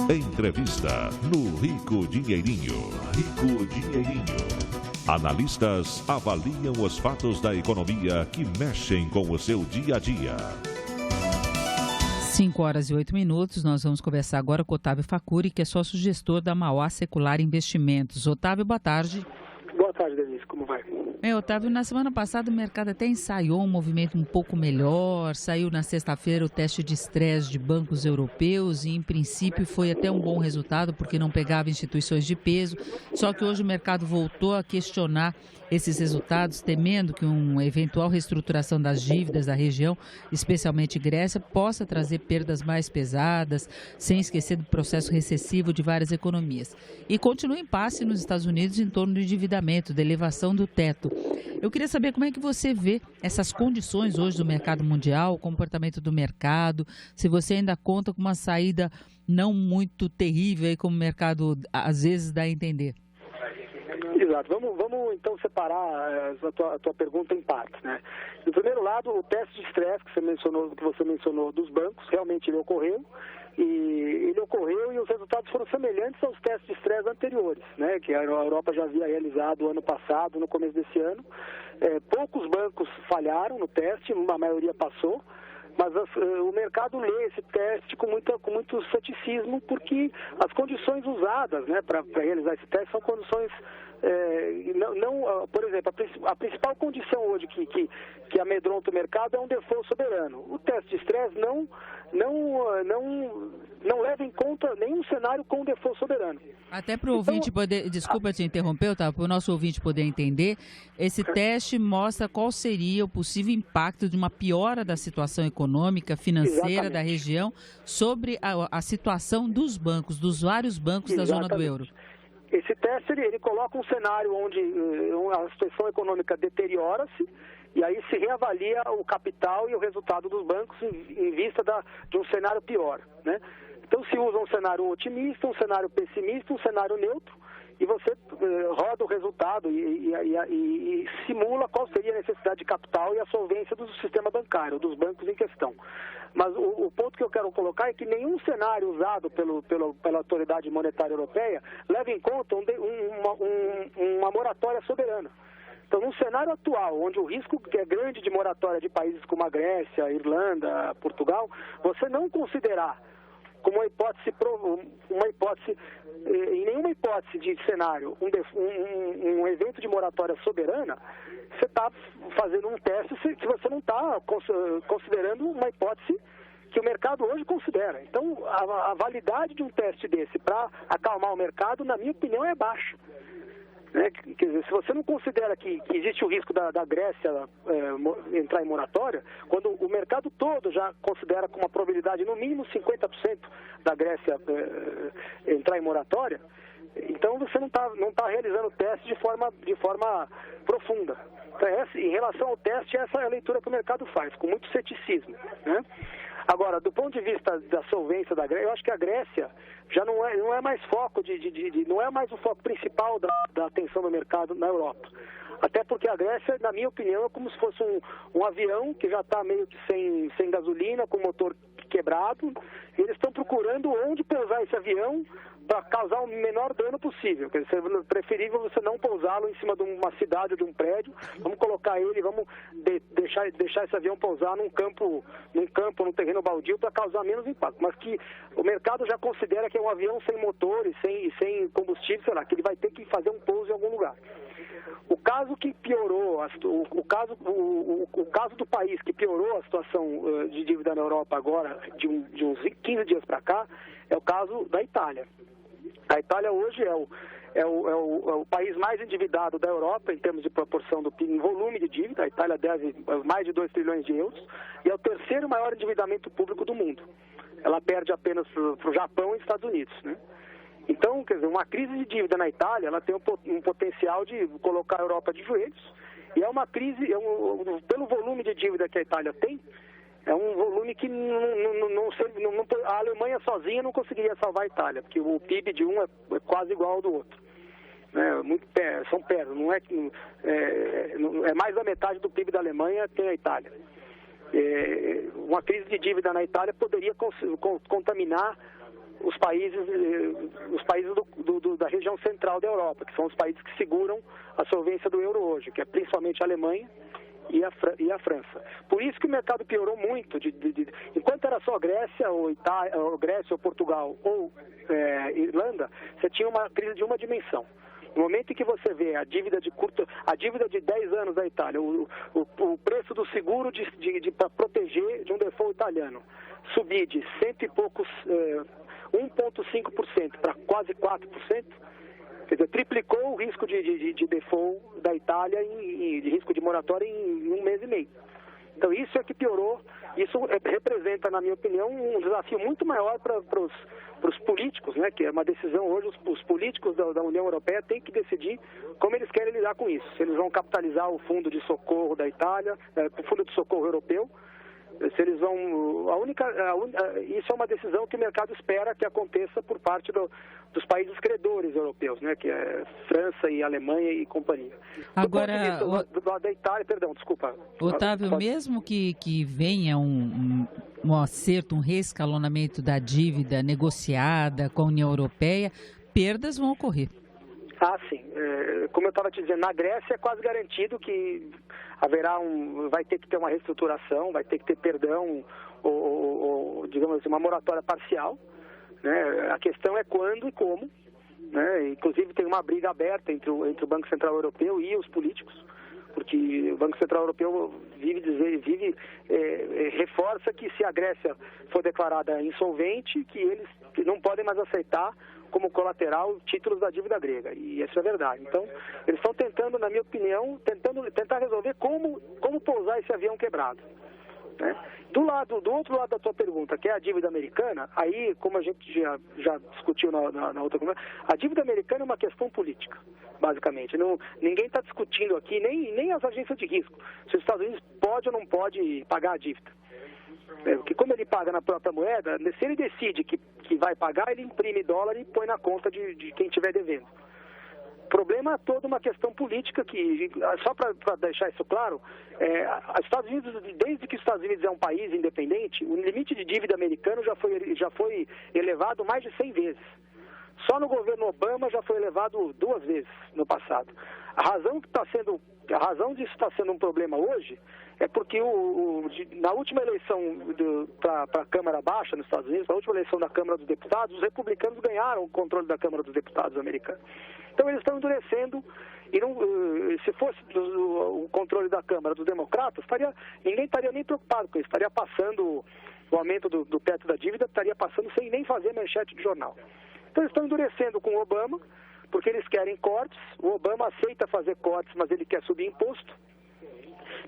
Entrevista no Rico Dinheirinho. Rico Dinheirinho. Analistas avaliam os fatos da economia que mexem com o seu dia a dia. 5h08, nós vamos conversar agora com o Otávio Facuri, que é sócio-gestor da Mauá Secular Investimentos. Otávio, boa tarde. Boa tarde, Denise, como vai? Otávio, na semana passada o mercado até ensaiou um movimento um pouco melhor, saiu na sexta-feira o teste de estresse de bancos europeus e, em princípio, foi até um bom resultado porque não pegava instituições de peso, só que hoje o mercado voltou a questionar esses resultados, temendo que uma eventual reestruturação das dívidas da região, especialmente Grécia, possa trazer perdas mais pesadas, sem esquecer do processo recessivo de várias economias. E continua impasse nos Estados Unidos em torno do endividamento, da elevação do teto. Eu queria saber como é que você vê essas condições hoje do mercado mundial, o comportamento do mercado, se você ainda conta com uma saída não muito terrível, aí, como o mercado às vezes dá a entender. Exato. Vamos então separar a tua pergunta em partes, né? No primeiro lado, o teste de estresse que você mencionou dos bancos, realmente ele ocorreu e os resultados foram semelhantes aos testes de estresse anteriores, né? Que a Europa já havia realizado ano passado, no começo desse ano. Poucos bancos falharam no teste, a maioria passou. Mas o mercado lê esse teste com muito ceticismo, porque as condições usadas, né, para realizar esse teste são condições, por exemplo, a principal condição hoje que amedronta o mercado é um default soberano. O teste de estresse não leva em conta nenhum cenário com default soberano. Até para o ouvinte poder, desculpa te interromper, tá? Para o nosso ouvinte poder entender, esse teste mostra qual seria o possível impacto de uma piora da situação econômica, financeira da região sobre a situação dos bancos, dos vários bancos da zona do euro. Esse teste ele coloca um cenário onde a situação econômica deteriora-se e aí se reavalia o capital e o resultado dos bancos em vista de um cenário pior, né? Então se usa um cenário otimista, um cenário pessimista, um cenário neutro e você roda o resultado e simula qual seria a necessidade de capital e a solvência do sistema bancário, dos bancos em questão. Mas o ponto que eu quero colocar é que nenhum cenário usado pela Autoridade Monetária Europeia leva em conta uma moratória soberana. Então, num cenário atual, onde o risco é grande de moratória de países como a Grécia, Irlanda, Portugal, você não considerar como em nenhuma hipótese de cenário, um evento de moratória soberana, você está fazendo um teste que você não está considerando uma hipótese que o mercado hoje considera. Então, a validade de um teste desse para acalmar o mercado, na minha opinião, é baixa. Né? Quer dizer, se você não considera que existe o risco da Grécia entrar em moratória, quando o mercado todo já considera com uma probabilidade no mínimo 50% da Grécia entrar em moratória, então você não tá realizando o teste de forma profunda. Então, em relação ao teste, essa é a leitura que o mercado faz, com muito ceticismo, né? Agora, do ponto de vista da solvência da Grécia, eu acho que a Grécia já não é mais foco não é mais o foco principal da atenção do mercado na Europa. Até porque a Grécia, na minha opinião, é como se fosse um avião que já está meio que sem gasolina, com o motor quebrado, e eles estão procurando onde pousar esse avião para causar o menor dano possível. Quer dizer, é preferível você não pousá-lo em cima de uma cidade ou de um prédio, vamos colocar ele, vamos deixar esse avião pousar num terreno baldio para causar menos impacto. Mas que o mercado já considera que é um avião sem motor e sem combustível, sei lá, que ele vai ter que fazer um pouso em algum lugar. O caso que piorou, o caso do país que piorou a situação de dívida na Europa agora, de uns 15 dias para cá, é o caso da Itália. A Itália hoje é o país mais endividado da Europa em termos de proporção do PIB em volume de dívida. A Itália deve mais de 2 trilhões de euros e é o terceiro maior endividamento público do mundo. Ela perde apenas para o Japão e Estados Unidos, né? Então, quer dizer, uma crise de dívida na Itália, ela tem um potencial de colocar a Europa de joelhos, e é uma crise, pelo volume de dívida que a Itália tem, é um volume que a Alemanha sozinha não conseguiria salvar a Itália, porque o PIB de um é quase igual ao do outro. São perto, é mais da metade do PIB da Alemanha tem a Itália. Uma crise de dívida na Itália poderia contaminar os países da região central da Europa, que são os países que seguram a solvência do euro hoje, que é principalmente a Alemanha e a França. Por isso que o mercado piorou muito. Enquanto era só Grécia ou Grécia ou Portugal ou Irlanda, você tinha uma crise de uma dimensão. No momento em que você vê a dívida de 10 anos da Itália, o preço do seguro para proteger de um default italiano subir de 1,5% para quase 4%, quer dizer, triplicou o risco de default da Itália de risco de moratória em 1 mês e meio. Então isso é que piorou. Isso representa, na minha opinião, um desafio muito maior para os políticos, né? Que é uma decisão hoje, os políticos da União Europeia têm que decidir como eles querem lidar com isso. Se eles vão capitalizar o fundo de socorro da Itália, o fundo de socorro europeu, se eles vão... isso é uma decisão que o mercado espera que aconteça por parte dos países credores europeus, né? Que é França e Alemanha e companhia. Agora, do lado da Itália, perdão, desculpa. Otávio, mesmo que venha um acerto, um reescalonamento da dívida negociada com a União Europeia, perdas vão ocorrer. Ah, sim. Como eu estava te dizendo, na Grécia é quase garantido que vai ter que ter uma reestruturação, vai ter que ter perdão ou digamos assim, uma moratória parcial, né? A questão é quando e como, né? Inclusive tem uma briga aberta entre o Banco Central Europeu e os políticos, porque o Banco Central Europeu reforça que se a Grécia for declarada insolvente, que eles não podem mais aceitar como colateral títulos da dívida grega, e isso é verdade. Então, eles estão tentando, na minha opinião, tentar resolver como pousar esse avião quebrado, né? Do outro lado da tua pergunta, que é a dívida americana, aí, como a gente já discutiu na outra conversa, a dívida americana é uma questão política, basicamente. Ninguém está discutindo aqui, nem as agências de risco, se os Estados Unidos pode ou não pode pagar a dívida. Porque como ele paga na própria moeda, se ele decide que vai pagar, ele imprime dólar e põe na conta de quem estiver devendo. O problema é toda uma questão política que, só para deixar isso claro, Estados Unidos, desde que os Estados Unidos é um país independente, o limite de dívida americano já foi elevado mais de 100 vezes. Só no governo Obama já foi elevado 2 vezes no passado. A razão disso está sendo um problema hoje é porque na última eleição para a Câmara Baixa nos Estados Unidos, na última eleição da Câmara dos Deputados, os republicanos ganharam o controle da Câmara dos Deputados americana. Então eles estão endurecendo, e se fosse o controle da Câmara dos democratas, ninguém estaria nem preocupado com isso, estaria passando o aumento do teto da dívida, estaria passando sem nem fazer manchete de jornal. Então eles estão endurecendo com o Obama, porque eles querem cortes, o Obama aceita fazer cortes, mas ele quer subir imposto.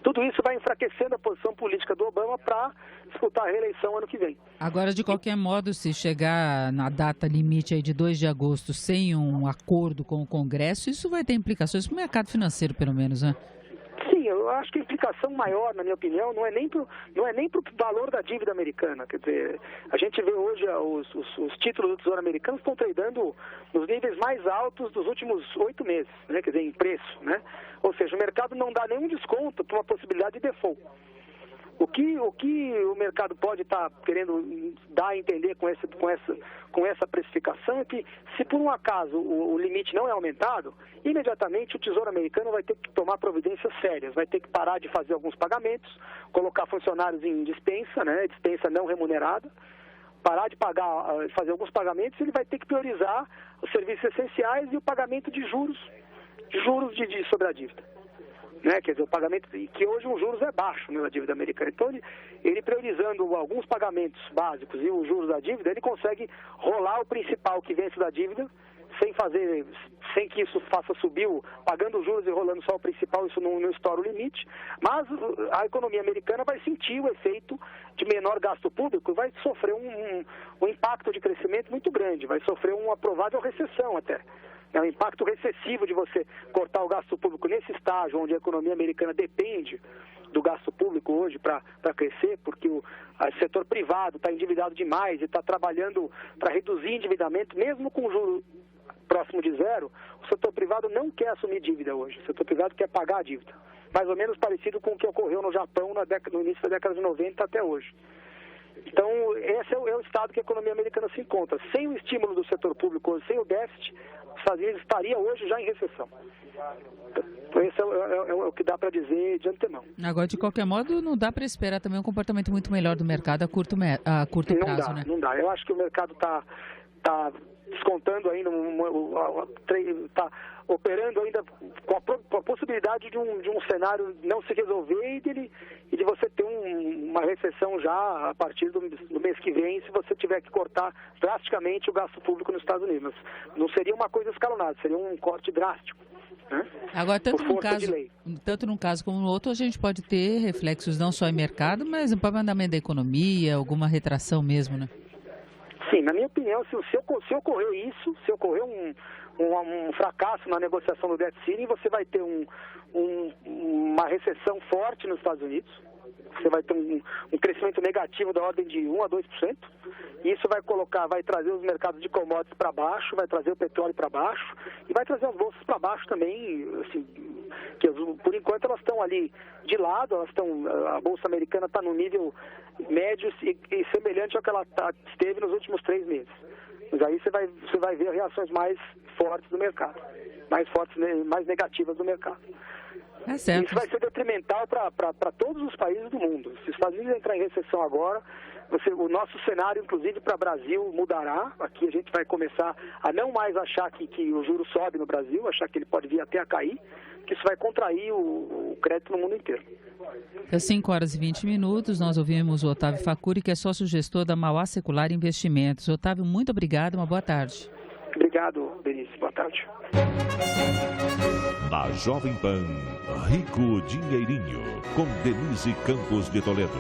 Tudo isso vai enfraquecendo a posição política do Obama para disputar a reeleição ano que vem. Agora, de qualquer modo, se chegar na data limite aí de 2 de agosto sem um acordo com o Congresso, isso vai ter implicações para o mercado financeiro, pelo menos, né? Sim, eu acho que a implicação maior, na minha opinião, não é nem para o valor da dívida americana. Quer dizer, a gente vê hoje os títulos do Tesouro americano estão tradando nos níveis mais altos dos últimos 8 meses, né? Quer dizer, em preço, né? Ou seja, o mercado não dá nenhum desconto para uma possibilidade de default. O que o mercado pode estar querendo dar a entender com essa precificação é que, se por um acaso o limite não é aumentado, imediatamente o Tesouro americano vai ter que tomar providências sérias, vai ter que parar de fazer alguns pagamentos, colocar funcionários em dispensa, né, dispensa não remunerada, parar de fazer alguns pagamentos, e ele vai ter que priorizar os serviços essenciais e o pagamento de juros sobre a dívida. Né? Quer dizer, o pagamento, que hoje os juros é baixo, né, da dívida americana. Então, ele priorizando alguns pagamentos básicos e os juros da dívida, ele consegue rolar o principal que vence da dívida, sem que isso faça subir, pagando os juros e rolando só o principal, isso não estoura o limite. Mas a economia americana vai sentir o efeito de menor gasto público, vai sofrer um impacto de crescimento muito grande, vai sofrer uma provável recessão até. É um impacto recessivo de você cortar o gasto público nesse estágio onde a economia americana depende do gasto público hoje para crescer, porque o setor privado está endividado demais e está trabalhando para reduzir endividamento, mesmo com juro próximo de zero. O setor privado não quer assumir dívida hoje, o setor privado quer pagar a dívida. Mais ou menos parecido com o que ocorreu no Japão no início da década de 90 até hoje. Então, esse é o estado que a economia americana se encontra. Sem o estímulo do setor público, sem o déficit, os Estados Unidos estaria hoje já em recessão. Então, esse é o que dá para dizer de antemão. Agora, de qualquer modo, não dá para esperar também um comportamento muito melhor do mercado a curto prazo, né? Não dá. Eu acho que o mercado está descontando ainda, está operando ainda com a possibilidade de um cenário não se resolver e de você ter uma recessão já a partir do mês que vem, se você tiver que cortar drasticamente o gasto público nos Estados Unidos. Não seria uma coisa escalonada, seria um corte drástico. Né? Agora, tanto num caso como no outro, a gente pode ter reflexos não só em mercado, mas no próprio andamento da economia, alguma retração mesmo, né? Sim, na minha opinião, se ocorrer isso, se ocorrer um fracasso na negociação do debt ceiling, você vai ter uma recessão forte nos Estados Unidos, você vai ter um crescimento negativo da ordem de 1 a 2%, e isso vai trazer os mercados de commodities para baixo, vai trazer o petróleo para baixo, e vai trazer as bolsas para baixo também, assim, que por enquanto elas estão ali de lado, a bolsa americana está no nível médio e semelhante ao que ela esteve nos últimos 3 meses. Mas aí você vai ver reações mais fortes do mercado, mais negativas do mercado. É certo. Isso vai ser detrimental para todos os países do mundo. Se os Estados Unidos entrar em recessão agora, o nosso cenário, inclusive para o Brasil, mudará. Aqui a gente vai começar a não mais achar que o juro sobe no Brasil, achar que ele pode vir até a cair, que isso vai contrair o crédito no mundo inteiro. Às 5h20, nós ouvimos o Otávio Facuri, que é sócio-gestor da Mauá Secular Investimentos. Otávio, muito obrigado, uma boa tarde. Obrigado, Denise. Boa tarde. Na Jovem Pan, Rico Dinheirinho, com Denise Campos de Toledo.